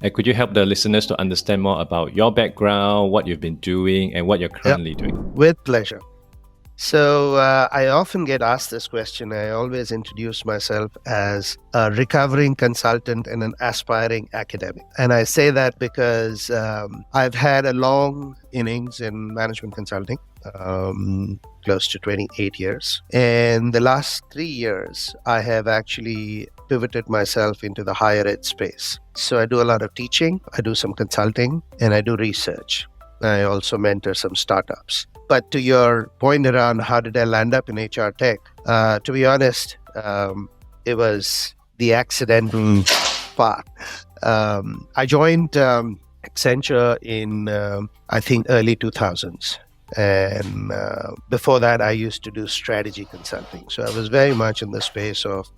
And could you help the listeners to understand more about your background, what you've been doing, and what you're currently doing? With pleasure. So I often get asked this question. I always introduce myself as a recovering consultant and an aspiring academic. And I say that because I've had a long innings in management consulting, close to 28 years. And the last 3 years, I have actually pivoted myself into the higher ed space. So I do a lot of teaching, I do some consulting, and I do research. I also mentor some startups. But to your point around how did I land up in HR tech, to be honest, it was the accidental part. I joined Accenture in, I think, early 2000s. And before that, I used to do strategy consulting. So I was very much in the space of,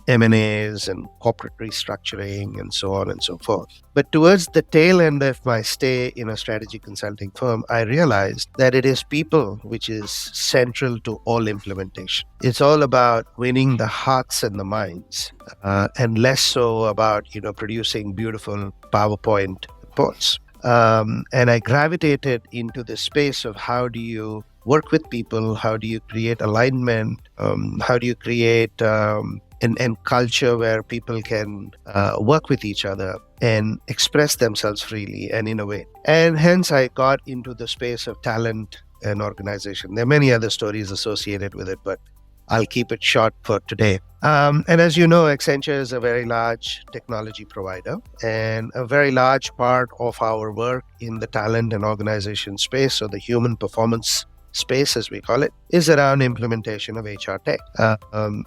M&As and corporate restructuring and so on and so forth. But towards the tail end of my stay in a strategy consulting firm, I realized that it is people which is central to all implementation. It's all about winning the hearts and the minds, and less so about, producing beautiful PowerPoint reports. And I gravitated into the space of how do you work with people, how do you create alignment, how do you create an culture where people can work with each other and express themselves freely and innovate. And hence I got into the space of talent and organization. There are many other stories associated with it, but I'll keep it short for today. And as you know, Accenture is a very large technology provider, and a very large part of our work in the talent and organization space, or the human performance space, as we call it, is around implementation of HR tech.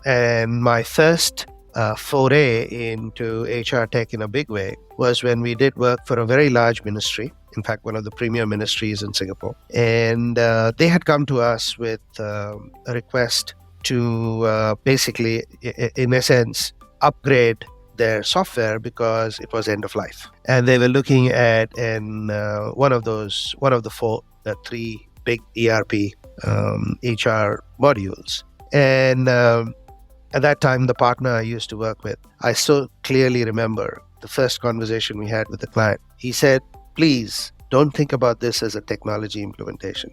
And my first foray into HR tech in a big way was when we did work for a very large ministry, in fact, one of the premier ministries in Singapore. And they had come to us with a request to basically, in a sense, upgrade their software because it was end of life. And they were looking at one of the three big ERP HR modules. And at that time, the partner I used to work with, I so clearly remember the first conversation we had with the client. He said, please don't think about this as a technology implementation.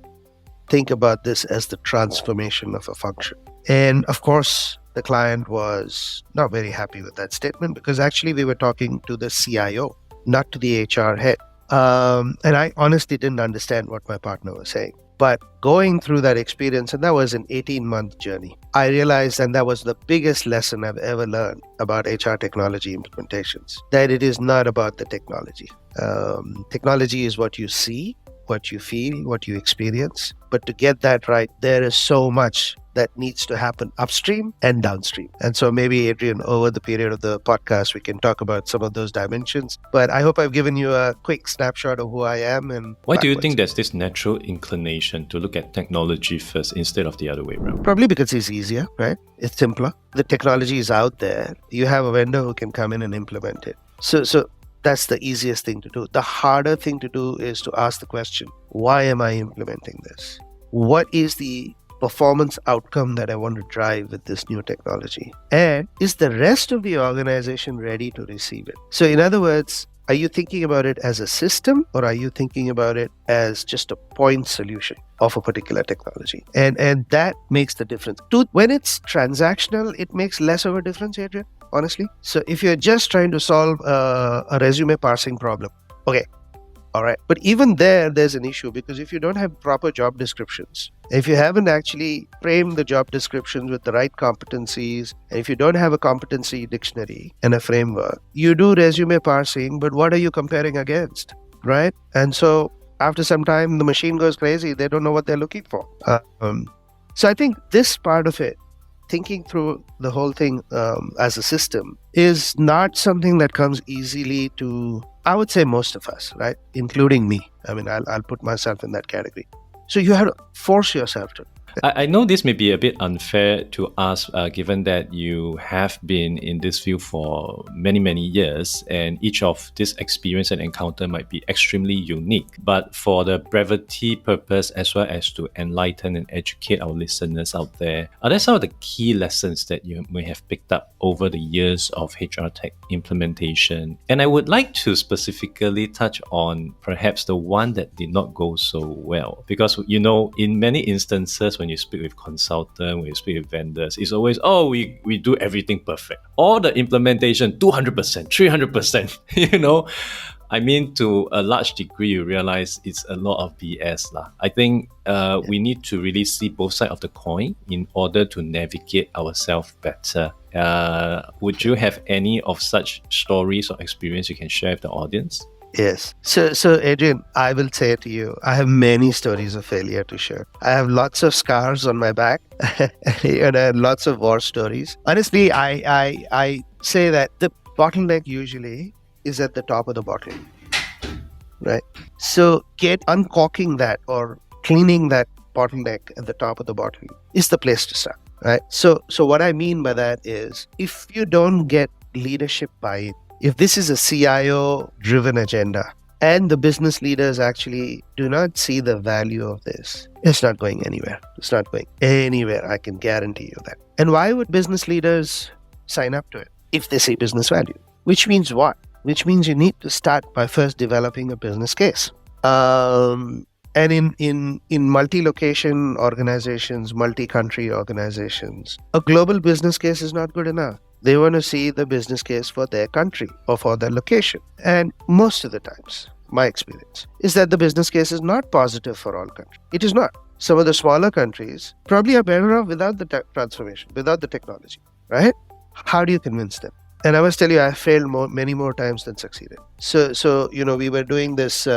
Think about this as the transformation of a function. And of course, the client was not very happy with that statement because actually we were talking to the CIO, not to the HR head. And I honestly didn't understand what my partner was saying. But going through that experience, and that was an 18-month journey, I realized, and that was the biggest lesson I've ever learned about HR technology implementations, that it is not about the technology. Technology is what you see, what you feel, what you experience. But to get that right, there is so much that needs to happen upstream and downstream. And so maybe, Adrian, over the period of the podcast, we can talk about some of those dimensions. But I hope I've given you a quick snapshot of who I am. And why do you think there's this natural inclination to look at technology first instead of the other way around? Probably because it's easier, right? It's simpler. The technology is out there. You have a vendor who can come in and implement it. So that's the easiest thing to do. The harder thing to do is to ask the question, why am I implementing this? What is the performance outcome that I want to drive with this new technology? And is the rest of the organization ready to receive it? So in other words, are you thinking about it as a system, or are you thinking about it as just a point solution of a particular technology? And that makes the difference. When it's transactional, it makes less of a difference, Adrian, honestly. So if you're just trying to solve a resume parsing problem, okay, all right. But even there's an issue, because if you don't have proper job descriptions, if you haven't actually framed the job descriptions with the right competencies, and if you don't have a competency dictionary and a framework, you do resume parsing, but what are you comparing against, right? And so after some time, the machine goes crazy. They don't know what they're looking for. So I think this part of it, thinking through the whole thing as a system, is not something that comes easily to, I would say, most of us, right? Including me. I mean, I'll put myself in that category. So you have to force yourself to. I know this may be a bit unfair to ask, given that you have been in this field for many, many years, and each of this experience and encounter might be extremely unique. But for the brevity purpose, as well as to enlighten and educate our listeners out there, are there some of the key lessons that you may have picked up over the years of HR tech implementation? And I would like to specifically touch on perhaps the one that did not go so well, because in many instances when you speak with consultants, when you speak with vendors, it's always, we do everything perfect, or the implementation 200%, 300%. I mean, to a large degree, you realize it's a lot of BS lah. I think we need to really see both sides of the coin in order to navigate ourselves better. Would you have any of such stories or experience you can share with the audience? Yes. So Adrian, I will say to you, I have many stories of failure to share. I have lots of scars on my back and I have lots of war stories. Honestly, I say that the bottleneck usually is at the top of the bottle, right? So uncorking that or cleaning that bottleneck at the top of the bottle is the place to start, right? So what I mean by that is, if you don't get leadership buy-in, if this is a CIO-driven agenda and the business leaders actually do not see the value of this, it's not going anywhere. It's not going anywhere, I can guarantee you that. And why would business leaders sign up to it if they see business value? Which means what? Which means you need to start by first developing a business case. And in multi-location organizations, multi-country organizations, a global business case is not good enough. They want to see the business case for their country or for their location. And most of the times, my experience is that the business case is not positive for all countries. It is not. Some of the smaller countries probably are better off without the transformation, without the technology, right? How do you convince them? And I must tell you, I failed many more times than succeeded. So we were doing this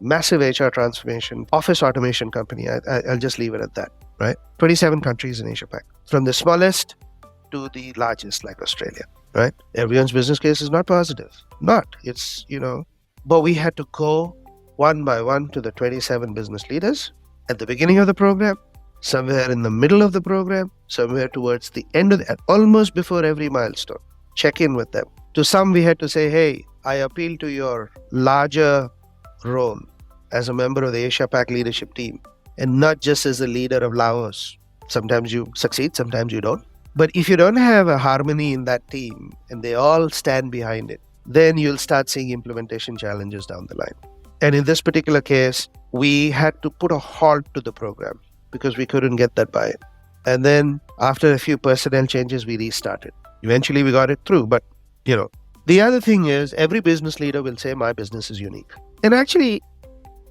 massive HR transformation, office automation company. I'll just leave it at that, right? 27 countries in Asia Pac, from the smallest to the largest, like Australia, right? Everyone's business case is not positive. But we had to go one by one to the 27 business leaders at the beginning of the program, somewhere in the middle of the program, somewhere towards the end of almost before every milestone. Check in with them. To some, we had to say, hey, I appeal to your larger role as a member of the Asia Pac leadership team, and not just as a leader of Laos. Sometimes you succeed, sometimes you don't. But if you don't have a harmony in that team and they all stand behind it, then you'll start seeing implementation challenges down the line. And in this particular case, we had to put a halt to the program because we couldn't get that buy-in. And then after a few personnel changes, we restarted. Eventually, we got it through. But, the other thing is, every business leader will say, my business is unique. And actually,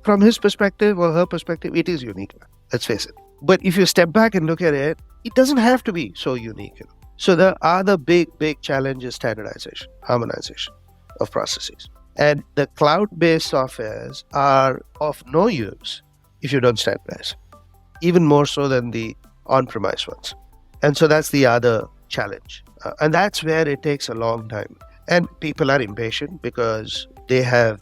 from his perspective or her perspective, it is unique. Let's face it. But if you step back and look at it, it doesn't have to be so unique. So the other big challenge is standardization, harmonization of processes. And the cloud-based softwares are of no use if you don't standardize, even more so than the on-premise ones. And so that's the other challenge. And that's where it takes a long time. And people are impatient because they have,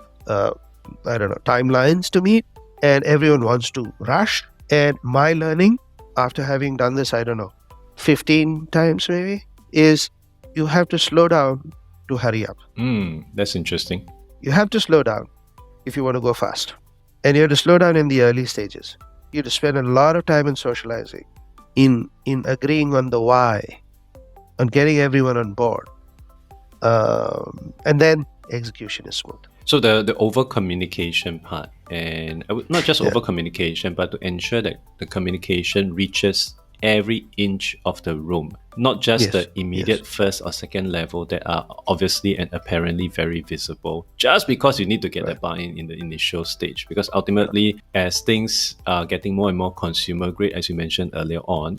timelines to meet, and everyone wants to rush. And my learning, after having done this, 15 times maybe, is you have to slow down to hurry up. That's interesting. You have to slow down if you want to go fast. And you have to slow down in the early stages. You have to spend a lot of time in socializing, in agreeing on the why, on getting everyone on board. And then execution is smooth. So the over-communication part, and not just over-communication, but to ensure that the communication reaches every inch of the room, not just the immediate first or second level that are obviously and apparently very visible, just because you need to get that buy-in in the initial stage. Because ultimately, as things are getting more and more consumer grade, as you mentioned earlier on,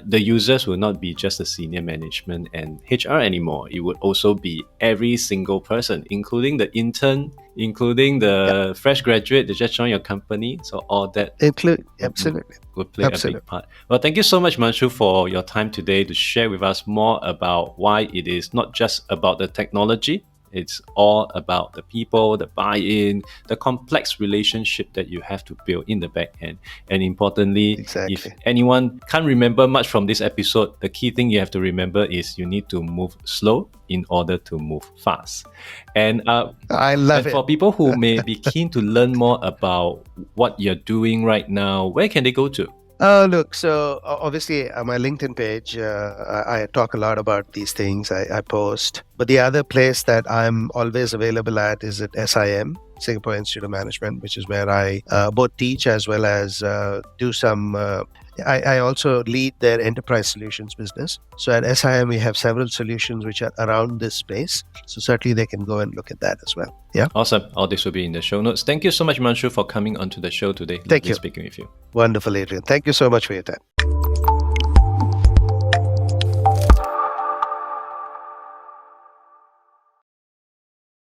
the users will not be just the senior management and HR anymore. It would also be every single person, including the intern, including the fresh graduate that just joined your company. So all that absolutely would play a big part. Well, thank you so much, Himanshu, for your time today to share with us more about why it is not just about the technology It's all about the people, the buy-in, the complex relationship that you have to build in the back end. And importantly, if anyone can't remember much from this episode, the key thing you have to remember is you need to move slow in order to move fast. And I love it. For people who may be keen to learn more about what you're doing right now, where can they go to? Look, so obviously on my LinkedIn page, I talk a lot about these things. I post. But the other place that I'm always available at is at SIM, Singapore Institute of Management, which is where I both teach as well as do some... I also lead their enterprise solutions business. So at SIM, we have several solutions which are around this space. So certainly they can go and look at that as well. Yeah. Awesome. All this will be in the show notes. Thank you so much, Himanshu, for coming onto the show today. Thank you. Speaking with you. Wonderful, Adrian. Thank you so much for your time.